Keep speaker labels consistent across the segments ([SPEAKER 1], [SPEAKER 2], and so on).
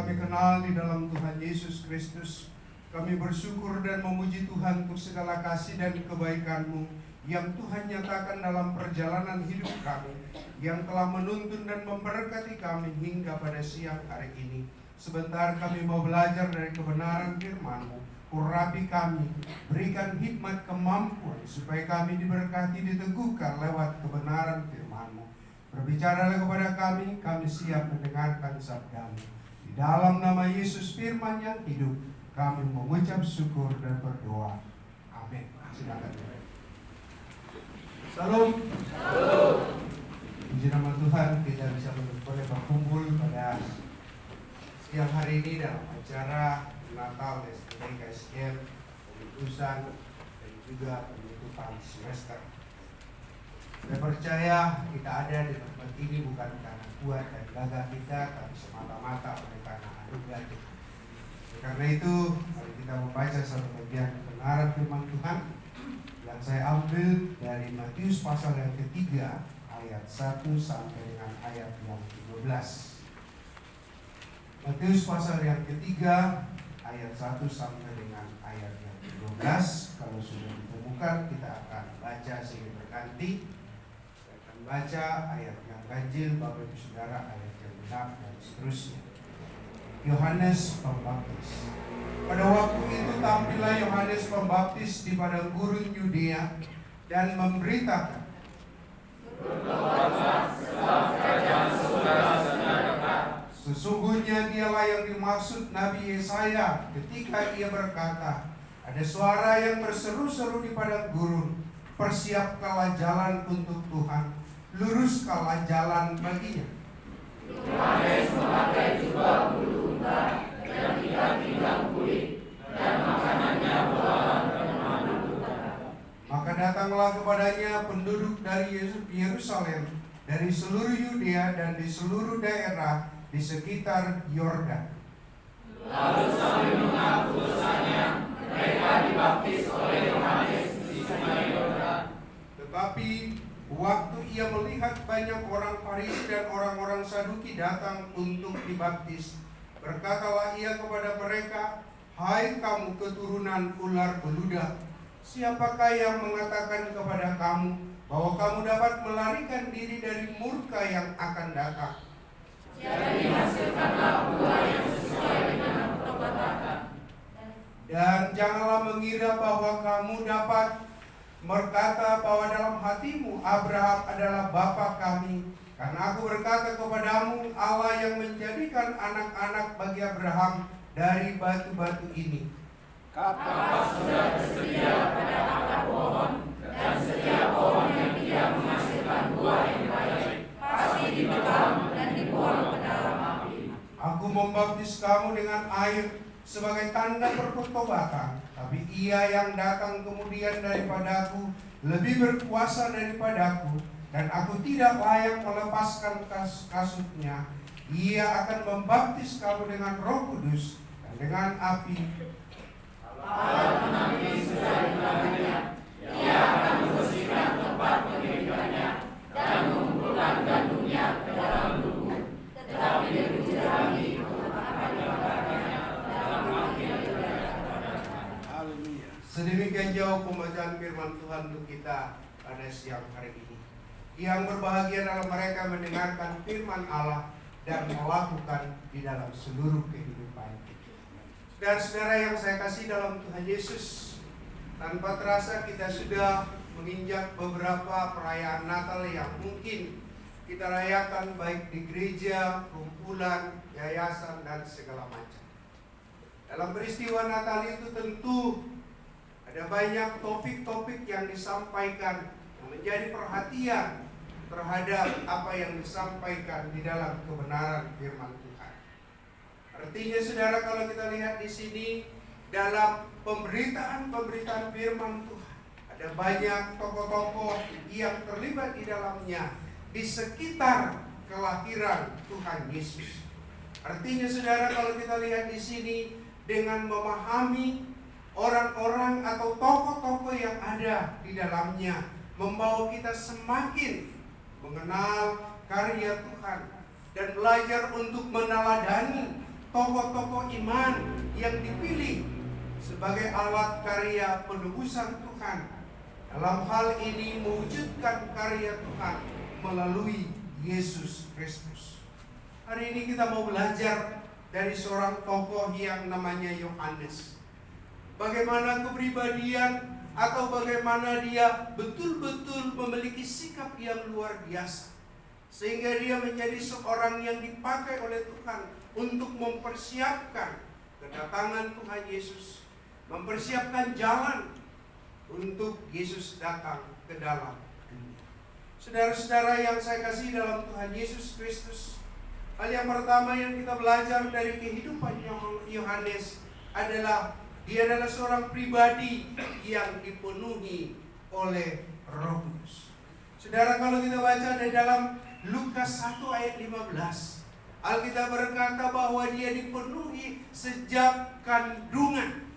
[SPEAKER 1] kami kenal di dalam Tuhan Yesus Kristus. Kami bersyukur dan memuji Tuhan untuk segala kasih dan kebaikan-Mu yang Tuhan nyatakan dalam perjalanan hidup kami, yang telah menuntun dan memberkati kami hingga pada siang hari ini. Sebentar kami mau belajar dari kebenaran firman-Mu. Urapi kami, berikan hikmat kemampuan supaya kami diberkati, diteguhkan lewat kebenaran firman-Mu. Berbicaralah kepada kami siap mendengarkan sabda-Mu. Di dalam nama Yesus firman yang hidup, kami mengucap syukur dan berdoa. Amin. Silakan. Salam. Puji nama Tuhan, kita bisa boleh berkumpul pada siang hari ini dalam acara Natal STD KSM, pemutusan dan juga penutupan semester. Saya percaya kita ada di tempat ini bukan karena kuat dan gagah kita, tapi semata-mata oleh karena anugerah Tuhan. Karena itu, mari kita membaca satu bagian kebenaran firman Tuhan yang saya ambil dari Matius pasal yang ketiga, ayat 1 sampai dengan ayat yang 12. Matius pasal yang ketiga, ayat 1 sampai dengan ayat yang 12. Kalau sudah ditemukan, kita akan baca sehingga berganti. Saya akan baca ayat yang ganjil, Bapak Ibu Saudara, ayat yang genap, dan seterusnya. Yohanes Pembaptis. Pada waktu itu tampillah Yohanes Pembaptis di padang gurun Yudea dan memberitakan, sesungguhnya dialah yang dimaksud Nabi Yesaya ketika ia berkata, ada suara yang berseru-seru di padang gurun, persiapkanlah jalan untuk Tuhan, luruskanlah jalan baginya.
[SPEAKER 2] Yohanes memakai jubah bulu unta yang tidak pinggang kulit, dan makanannya belalang dan madu utara.
[SPEAKER 1] Maka datanglah kepadanya penduduk dari Yerusalem, dari seluruh Yudea dan di seluruh daerah di sekitar Yordan.
[SPEAKER 2] Lalu sambil mengaku dosanya, mereka dibaptis oleh Yohanes di sungai Yordan.
[SPEAKER 1] Tetapi waktu ia melihat banyak orang Farisi dan orang-orang Saduki datang untuk dibaptis, berkatalah ia kepada mereka, hai kamu keturunan ular beludak, siapakah yang mengatakan kepada kamu bahwa kamu dapat melarikan diri dari murka yang akan datang?
[SPEAKER 2] Jadi hasilkanlah buah yang sesuai dengan perbuatan.
[SPEAKER 1] Dan janganlah mengira bahwa kamu dapat berkata bahwa dalam hatimu Abraham adalah bapa kami, karena aku berkata kepadamu, Allah yang menjadikan anak-anak bagi Abraham dari batu-batu ini.
[SPEAKER 2] Kapas sudah tersedia pada akar pohon, dan setiap pohon yang tidak menghasilkan buah yang baik pasti ditebang dan dibuang ke dalam api.
[SPEAKER 1] Aku membaptis kamu dengan air sebagai tanda pertobatan, tapi ia yang datang kemudian daripadaku lebih berkuasa daripadaku, dan aku tidak layak melepaskan kasutnya. Ia akan membaptis kamu dengan Roh Kudus dan dengan api.
[SPEAKER 2] Alat penampi sudah di tangannya, ia akan membersihkan tempat pengirikannya dan mengumpulkan gandumnya ke dalam lubung, tetapi lebih jerami untuk akan dibakarnya dalam api yang
[SPEAKER 1] Haleluya. Sedemikian jauh pembacaan firman Tuhan untuk kita pada siang hari ini. Yang berbahagia adalah mereka mendengarkan firman Allah dan melakukan di dalam seluruh kehidupan. Dan saudara yang saya kasih dalam Tuhan Yesus, tanpa terasa kita sudah menginjak beberapa perayaan Natal yang mungkin kita rayakan baik di gereja, kumpulan, yayasan, dan segala macam. Dalam peristiwa Natal itu tentu ada banyak topik-topik yang disampaikan yang menjadi perhatian terhadap apa yang disampaikan di dalam kebenaran firman Tuhan. Artinya saudara, kalau kita lihat di sini dalam pemberitaan firman Tuhan, ada banyak tokoh-tokoh yang terlibat di dalamnya di sekitar kelahiran Tuhan Yesus. Artinya saudara, kalau kita lihat di sini dengan memahami orang-orang atau tokoh-tokoh yang ada di dalamnya, membawa kita semakin mengenal karya Tuhan dan belajar untuk meneladani tokoh-tokoh iman yang dipilih sebagai alat karya penebusan Tuhan. Dalam hal ini mewujudkan karya Tuhan melalui Yesus Kristus. Hari ini kita mau belajar dari seorang tokoh yang namanya Yohanes. Bagaimana kepribadian atau bagaimana dia betul-betul memiliki sikap yang luar biasa, sehingga dia menjadi seorang yang dipakai oleh Tuhan untuk mempersiapkan kedatangan Tuhan Yesus, mempersiapkan jalan untuk Yesus datang ke dalam dunia. Saudara-saudara yang saya kasih dalam Tuhan Yesus Kristus, hal yang pertama yang kita belajar dari kehidupan Yohanes adalah dia adalah seorang pribadi yang dipenuhi oleh Roh Kudus. Saudara, kalau kita baca di dalam Lukas 1 ayat 15, Alkitab berkata bahwa dia dipenuhi sejak kandungan.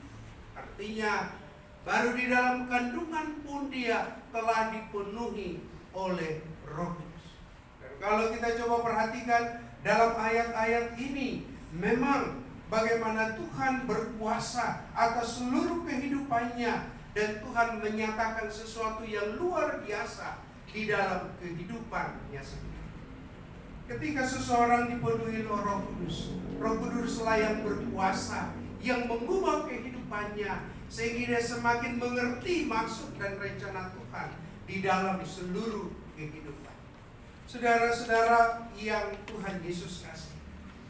[SPEAKER 1] Artinya baru di dalam kandungan pun dia telah dipenuhi oleh Roh Kudus. Dan kalau kita coba perhatikan dalam ayat-ayat ini, memang bagaimana Tuhan berkuasa atas seluruh kehidupannya, dan Tuhan menyatakan sesuatu yang luar biasa di dalam kehidupannya sendiri. Ketika seseorang dipenuhi oleh Roh Kudus, Roh Kuduslah yang berkuasa, yang mengubah kehidupannya, sehingga dia semakin mengerti maksud dan rencana Tuhan di dalam seluruh kehidupan. Saudara-saudara yang Tuhan Yesus kasih,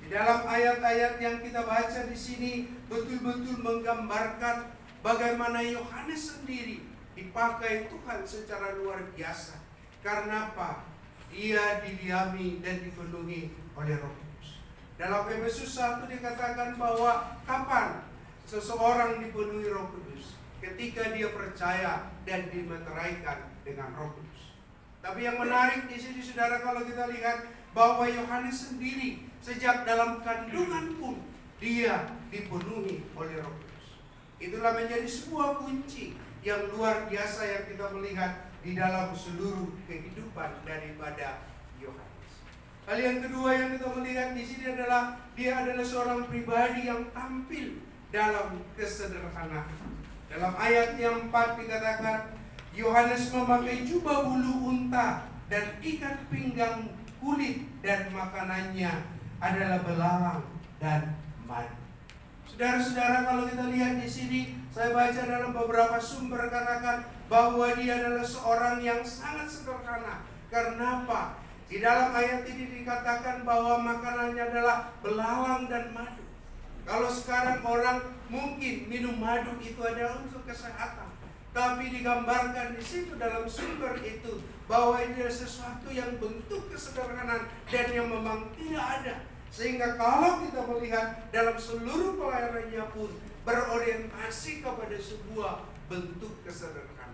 [SPEAKER 1] dalam ayat-ayat yang kita baca di sini betul-betul menggambarkan bagaimana Yohanes sendiri dipakai Tuhan secara luar biasa. Karena apa? Dia didiami dan dipenuhi oleh Roh Kudus. Dalam Efesus 1 dikatakan bahwa kapan seseorang dipenuhi Roh Kudus? Ketika dia percaya dan dimeteraikan dengan Roh Kudus. Tapi yang menarik di sini, saudara, kalau kita lihat bahwa Yohanes sendiri sejak dalam kandungan pun dia dipenuhi oleh Roh Kudus. Itulah menjadi sebuah kunci yang luar biasa yang kita melihat di dalam seluruh kehidupan daripada Yohanes. Hal yang kedua yang kita melihat di sini adalah dia adalah seorang pribadi yang tampil dalam kesederhanaan. Dalam ayat yang 4 dikatakan Yohanes memakai jubah bulu unta dan ikat pinggang kulit, dan makanannya adalah belalang dan madu. Saudara-saudara, kalau kita lihat di sini, saya baca dalam beberapa sumber katakan bahwa dia adalah seorang yang sangat sederhana. Karena apa? Di dalam ayat ini dikatakan bahwa makanannya adalah belalang dan madu. Kalau sekarang orang mungkin minum madu itu adalah untuk kesehatan, tapi digambarkan di situ dalam sumber itu bahwa ini adalah sesuatu yang bentuk kesederhanaan dan yang memang tidak ada. Sehingga kalau kita melihat dalam seluruh pelayanannya pun berorientasi kepada sebuah bentuk kesederhanaan.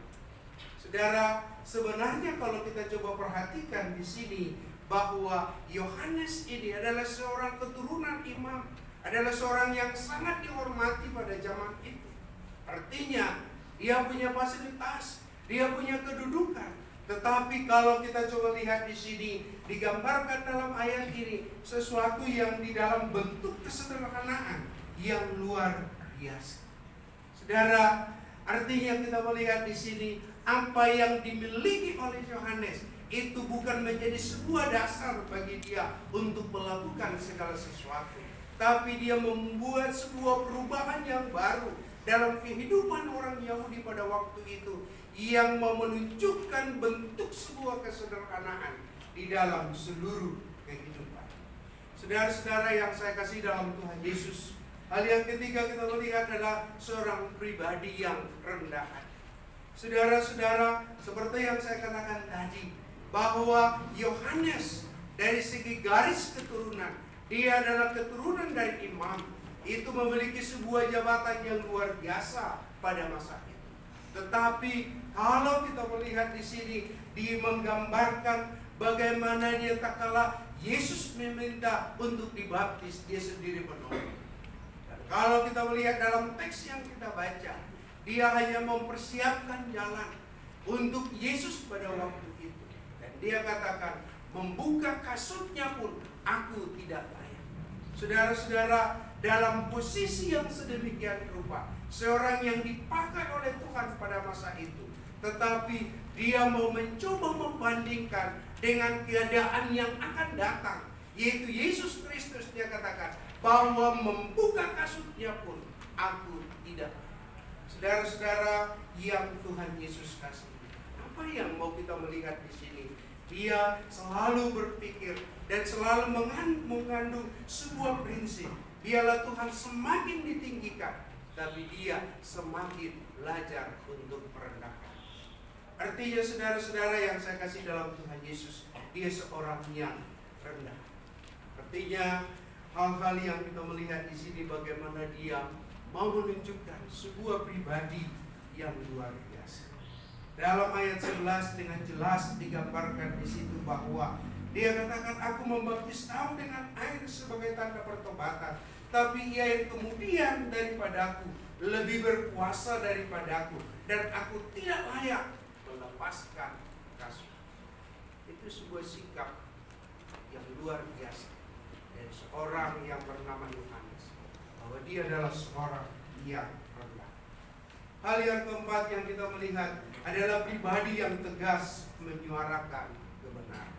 [SPEAKER 1] Saudara, sebenarnya kalau kita coba perhatikan di sini bahwa Yohanes ini adalah seorang keturunan imam, adalah seorang yang sangat dihormati pada zaman itu. Artinya dia punya fasilitas, dia punya kedudukan. Tetapi kalau kita coba lihat di sini, digambarkan dalam ayat ini sesuatu yang di dalam bentuk kesederhanaan yang luar biasa. Saudara, artinya kita melihat di sini apa yang dimiliki oleh Yohanes itu bukan menjadi sebuah dasar bagi dia untuk melakukan segala sesuatu, tapi dia membuat sebuah perubahan yang baru dalam kehidupan orang Yahudi pada waktu itu, yang mau menunjukkan bentuk sebuah kesederhanaan di dalam seluruh kehidupan. Saudara-saudara yang saya kasih dalam Tuhan Yesus, hal yang ketiga kita melihat adalah seorang pribadi yang rendah hati. Saudara-saudara, seperti yang saya katakan tadi, bahwa Yohanes dari segi garis keturunan, dia adalah keturunan dari imam, itu memiliki sebuah jabatan yang luar biasa pada masa itu. Tetapi kalau kita melihat di sini, dia menggambarkan bagaimana dia tak kalah Yesus meminta untuk dibaptis, dia sendiri menolak. Dan kalau kita melihat dalam teks yang kita baca, dia hanya mempersiapkan jalan untuk Yesus pada waktu itu. Dan dia katakan, membuka kasutnya pun aku tidak layak. Saudara-saudara, dalam posisi yang sedemikian rupa, seorang yang dipakai oleh Tuhan pada masa itu, tetapi dia mau mencoba membandingkan dengan keadaan yang akan datang, yaitu Yesus Kristus. Dia katakan bahwa membuka kasutnya pun aku tidak. Saudara-saudara yang Tuhan Yesus kasih, apa yang mau kita melihat di sini? Dia selalu berpikir dan selalu mengandung sebuah prinsip. Biarlah Tuhan semakin ditinggikan, tapi dia semakin belajar untuk merendahkan. Artinya saudara-saudara yang saya kasih dalam Tuhan Yesus, dia seorang yang rendah. Artinya hal-hal yang kita melihat di sini bagaimana dia mau menunjukkan sebuah pribadi yang luar biasa. Dalam ayat 11 dengan jelas digambarkan di situ bahwa dia katakan, aku membaptis kamu dengan air sebagai tanda pertobatan, tapi ia yang kemudian daripadaku lebih berkuasa daripadaku, dan aku tidak layak melepaskan kasut. Itu sebuah sikap yang luar biasa dari seorang yang bernama Yohanes, bahwa dia adalah seorang yang rendah. Hal yang keempat yang kita melihat adalah pribadi yang tegas menyuarakan kebenaran.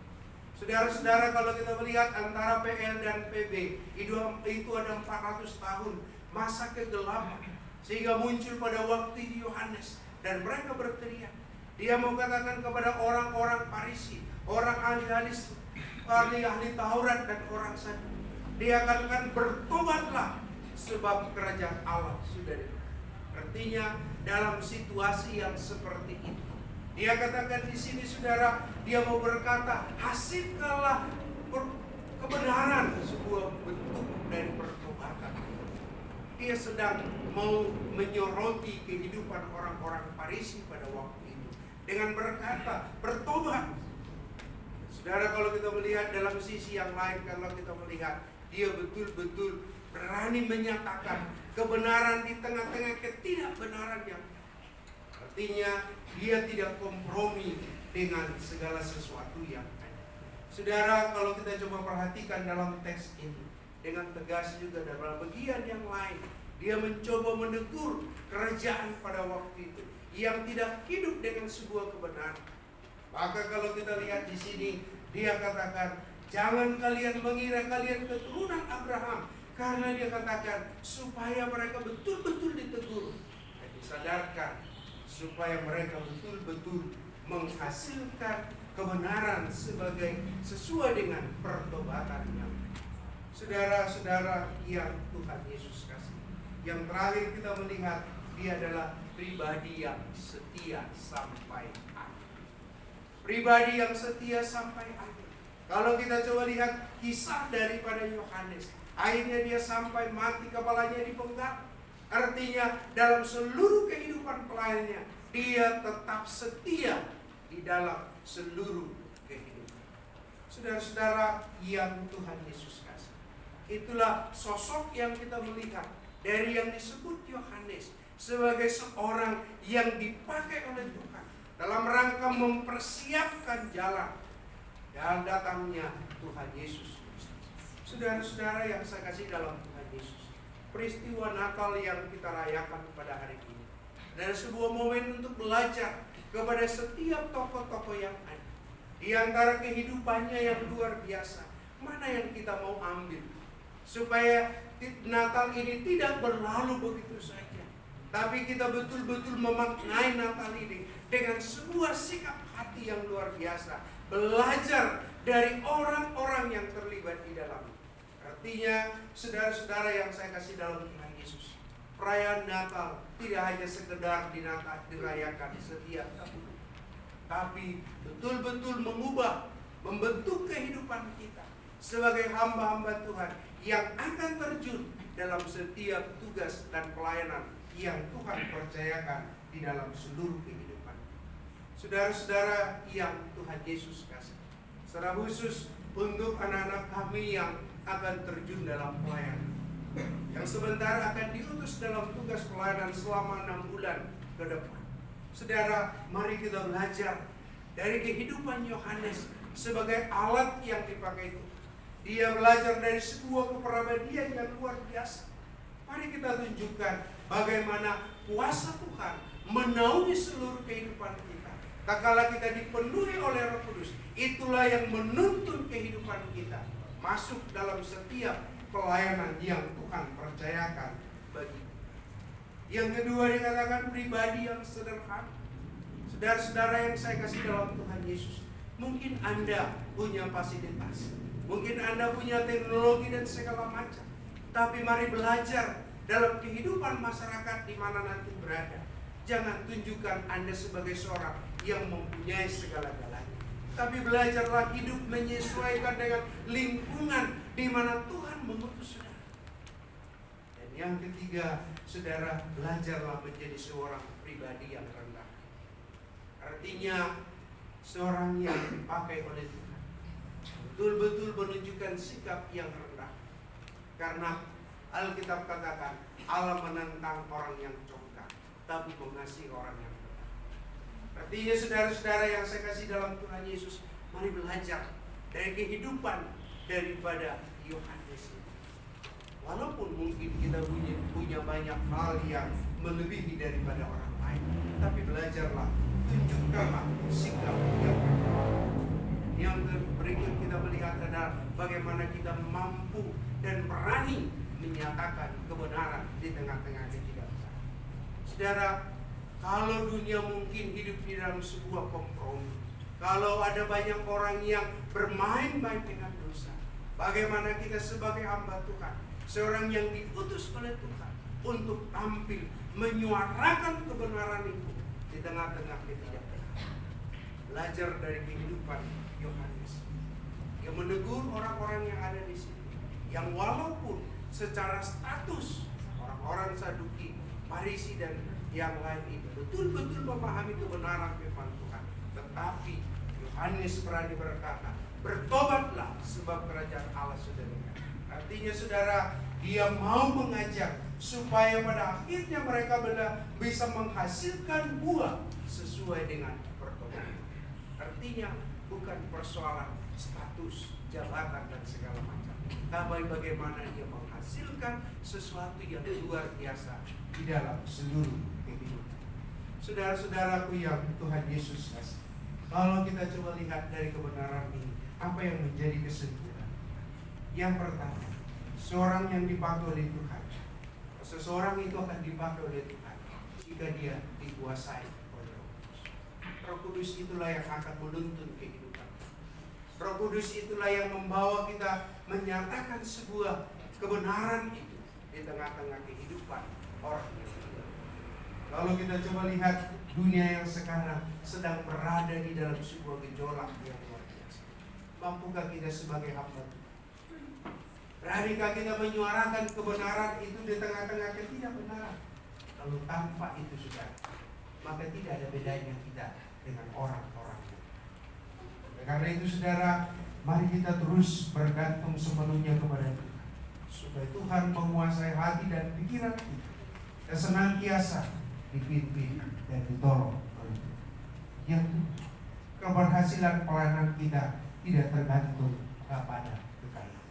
[SPEAKER 1] Saudara-saudara, kalau kita melihat antara PL dan PB itu ada 400 tahun masa kegelapan, sehingga muncul pada waktu Yohanes dan mereka berteriak. Dia mau katakan kepada orang-orang Farisi, orang ahli Taurat dan orang Saduk, dia katakan bertobatlah sebab kerajaan Allah sudah dekat. Artinya dalam situasi yang seperti itu, dia katakan di sini saudara, dia mau berkata, hasilkanlah kebenaran, sebuah bentuk dari pertobatan. Dia sedang mau menyoroti kehidupan orang-orang Farisi pada waktu itu dengan berkata, bertobat. Saudara, kalau kita melihat dalam sisi yang lain, kalau kita melihat dia betul-betul berani menyatakan kebenaran di tengah-tengah ketidakbenaran yang artinya dia tidak kompromi dengan segala sesuatu yang ada. Saudara, kalau kita coba perhatikan dalam teks ini dengan tegas juga dalam bagian yang lain, dia mencoba menegur kerajaan pada waktu itu yang tidak hidup dengan sebuah kebenaran. Maka kalau kita lihat di sini, dia katakan, jangan kalian mengira kalian keturunan Abraham, karena dia katakan supaya mereka betul-betul ditegur dan disadarkan, supaya mereka betul-betul menghasilkan kebenaran sebagai sesuai dengan pertobatannya. Saudara-saudara yang Tuhan Yesus kasih, yang terakhir kita melihat dia adalah pribadi yang setia sampai akhir. Pribadi yang setia sampai akhir. Kalau kita coba lihat kisah daripada Yohanes, akhirnya dia sampai mati, kepalanya dipenggal. Artinya dalam seluruh kehidupan pelayannya, dia tetap setia di dalam seluruh kehidupan. Saudara-saudara yang Tuhan Yesus kasih, itulah sosok yang kita melihat dari yang disebut Yohanes sebagai seorang yang dipakai oleh Tuhan dalam rangka mempersiapkan jalan dan datangnya Tuhan Yesus. Saudara-saudara yang saya kasih dalam Tuhan Yesus, peristiwa Natal yang kita rayakan pada hari ini adalah sebuah momen untuk belajar kepada setiap tokoh-tokoh yang ada. Di antara kehidupannya yang luar biasa, mana yang kita mau ambil supaya Natal ini tidak berlalu begitu saja, tapi kita betul-betul memaknai Natal ini dengan sebuah sikap hati yang luar biasa, belajar dari orang-orang yang terlibat di dalamnya. Artinya, saudara-saudara yang saya kasih dalam Tuhan Yesus, perayaan Natal tidak hanya sekedar dirayakan setiap tahun, tapi betul-betul mengubah, membentuk kehidupan kita sebagai hamba-hamba Tuhan yang akan terjun dalam setiap tugas dan pelayanan yang Tuhan percayakan di dalam seluruh kehidupan. Saudara-saudara yang Tuhan Yesus kasih, secara khusus untuk anak-anak kami yang akan terjun dalam pelayanan, yang sebentar akan diutus dalam tugas pelayanan selama 6 bulan ke depan. Saudara, mari kita belajar dari kehidupan Yohanes sebagai alat yang dipakai itu. Dia belajar dari sebuah kepribadian yang luar biasa. Mari kita tunjukkan bagaimana kuasa Tuhan menaungi seluruh kehidupan kita. Tak kala kita dipenuhi oleh Roh Kudus, itulah yang menuntun kehidupan kita masuk dalam setiap pelayanan yang Tuhan percayakan bagi. Yang kedua dikatakan pribadi yang sederhana. Saudara-saudara yang saya kasih dalam Tuhan Yesus, mungkin Anda punya fasilitas, mungkin Anda punya teknologi dan segala macam, tapi mari belajar dalam kehidupan masyarakat di mana nanti berada. Jangan tunjukkan Anda sebagai seorang yang mempunyai segala-galanya, tapi belajarlah hidup menyesuaikan dengan lingkungan di mana Tuhan mengutus saudara. Dan yang ketiga, saudara, belajarlah menjadi seorang pribadi yang rendah. Artinya seorang yang dipakai oleh Tuhan betul-betul menunjukkan sikap yang rendah. Karena Alkitab katakan Allah menentang orang yang congkak, tapi mengasihi orang yang rendah. Artinya saudara-saudara yang saya kasih dalam Tuhan Yesus, mari belajar dari kehidupan daripada Yohanes ini. Walaupun mungkin kita punya banyak hal yang melebihi daripada orang lain, tapi belajarlah, tunjukkanlah sikap yang rendah. Yang berikut kita melihat adalah bagaimana kita mampu dan berani menyatakan kebenaran di tengah-tengah ketidakbenaran. Saudara, kalau dunia mungkin hidup di dalam sebuah kompromi, kalau ada banyak orang yang bermain-main dengan dosa, bagaimana kita sebagai hamba Tuhan, seorang yang diutus oleh Tuhan untuk tampil menyuarakan kebenaran itu di tengah-tengah ketidakbenaran. Belajar dari kehidupan Yohanes yang menegur orang-orang yang ada di sini, yang walaupun secara status orang-orang Saduki, Farisi dan yang lain itu betul-betul memahami kebenaran firman Tuhan, tetapi Yohanes berani berkata, bertobatlah sebab kerajaan Allah sudah dekat. Artinya saudara, dia mau mengajak supaya pada akhirnya mereka bisa menghasilkan buah sesuai dengan pertobatan. Artinya bukan persoalan status, jabatan dan segala macam, tapi bagaimana dia menghasilkan sesuatu yang luar biasa di dalam seluruh kehidupan. Saudara-saudaraku yang Tuhan Yesus kasih, kalau kita coba lihat dari kebenaran ini, apa yang menjadi kesimpulan? Yang pertama, seorang yang dipakai oleh Tuhan, seseorang itu akan dipakai oleh Tuhan jika dia dikuasai oleh Roh Kudus. Roh Kudus itulah yang akan menuntun kehidupan. Roh Kudus itulah yang membawa kita menyatakan sebuah kebenaran itu di tengah-tengah kehidupan orang yang hidup. Kalau kita coba lihat dunia yang sekarang sedang berada di dalam sebuah gejolak yang luar biasa. Mampukah kita sebagai hamba Tuhan? Beranikah kita menyuarakan kebenaran itu di tengah-tengah ketidakbenaran? Lalu tanpa itu saudara, maka tidak ada bedanya kita dengan orang-orang. Karena itu saudara, mari kita terus bergantung sepenuhnya kepada Tuhan, supaya Tuhan menguasai hati dan pikiran kita, dan senantiasa dipimpin dan ditolong oleh Tuhan. Yang keberhasilan pelayanan kita tidak tergantung kepada kekayaan.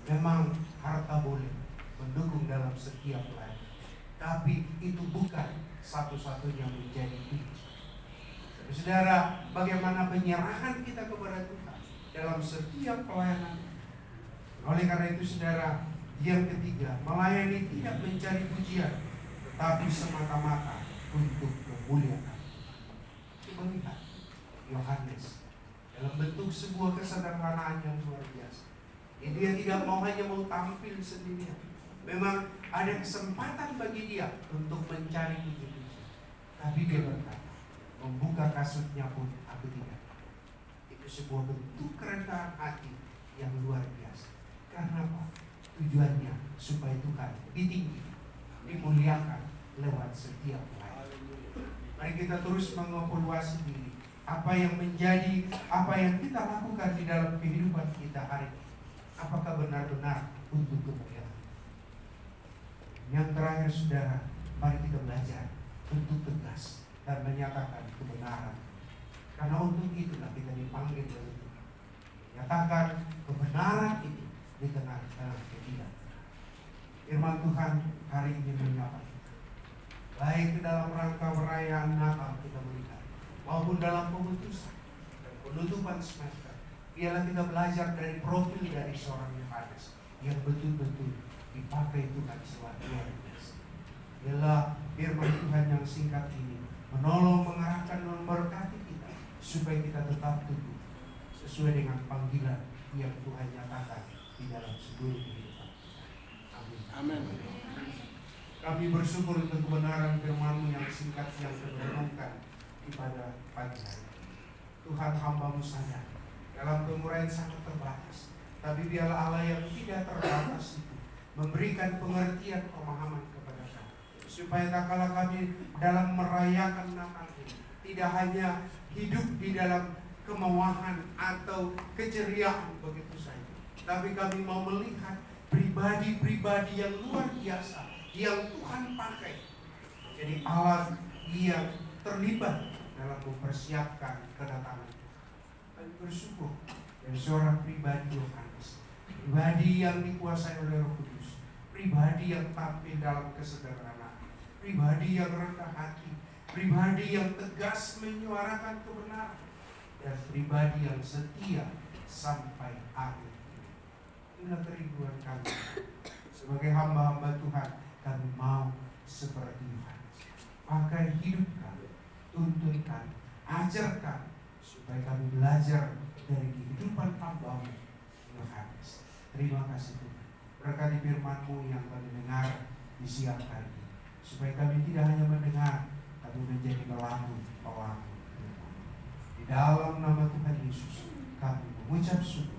[SPEAKER 1] Memang harta boleh mendukung dalam setiap pelayanan, tapi itu bukan satu-satunya menjadi kunci. Saudara, bagaimana penyerahan kita kepada Tuhan dalam setiap pelayanan. Oleh karena itu saudara, yang ketiga, melayani tidak mencari pujian, tetapi semata-mata untuk memuliakan. Coba lihat Yohanes dalam bentuk sebuah kesederhanaan yang luar biasa. Dia tidak mau hanya mau tampil sendirian. Memang ada kesempatan bagi dia untuk mencari puji-puji, tapi dia berkata, membuka kasutnya pun aku tidak. Itu sebuah bentuk kerendahan hati yang luar biasa. Karena apa? Tujuannya supaya Tuhan ditinggi, dimuliakan lewat setiap pelayanan. Mari kita terus mengevaluasi diri. Apa yang kita lakukan di dalam kehidupan kita hari ini, apakah benar-benar untuk kemuliaan? Yang terakhir saudara, mari kita belajar untuk tegas dan menyatakan kebenaran. Karena untuk itulah kita dipanggil oleh Tuhan. menyatakan kebenaran ini di tengah-tengah ketidakbenaran. Firman Tuhan hari ini menyapa kita, baik dalam rangka perayaan Natal kita melihat, maupun dalam pemutusan dan penutupan semester. Biarlah kita belajar dari profil dari seorang Yohanes yang betul-betul dipakai Tuhan selalu luar biasa. Biarlah firman Tuhan yang singkat ini menolong, mengarahkan, dan memberkati kita supaya kita tetap teguh sesuai dengan panggilan yang Tuhan nyatakan di dalam seluruh kehidupan. Amin.
[SPEAKER 3] Amin.
[SPEAKER 1] Kami bersyukur untuk kebenaran firman-Mu yang singkat yang terrenungkan pada pagi hari. Tuhan, hamba-Mu sadar dalam penguraian sangat terbatas, tapi biarlah Allah yang tidak terbatas itu memberikan pengertian pemahaman kepada kami, supaya tak kalah kami dalam merayakan Natal ini tidak hanya hidup di dalam kemewahan atau keceriaan begitu saja, tapi kami mau melihat pribadi-pribadi yang luar biasa yang Tuhan pakai menjadi alat yang terlibat dalam mempersiapkan kedatangan. Kami bersyukur dari seorang pribadi Yohanes, pribadi yang dikuasai oleh Roh Kudus, pribadi yang tampil dalam kesederhanaan, pribadi yang rendah hati, pribadi yang tegas menyuarakan kebenaran, dan pribadi yang setia sampai akhir. Inilah kerinduan kami sebagai hamba-hamba Tuhan. Kami mau seperti Yohanes. Pakai hidup kami, tuntun kami, ajarkan supaya kami belajar dari kehidupan hamba-Mu Yohanes. Terima kasih Tuhan. Berkati firman-Mu yang kami dengar di siang hari ini, supaya kami tidak hanya mendengar, tapi menjadi pelaku-pelaku. Di dalam nama Tuhan Yesus kami mengucap syukur.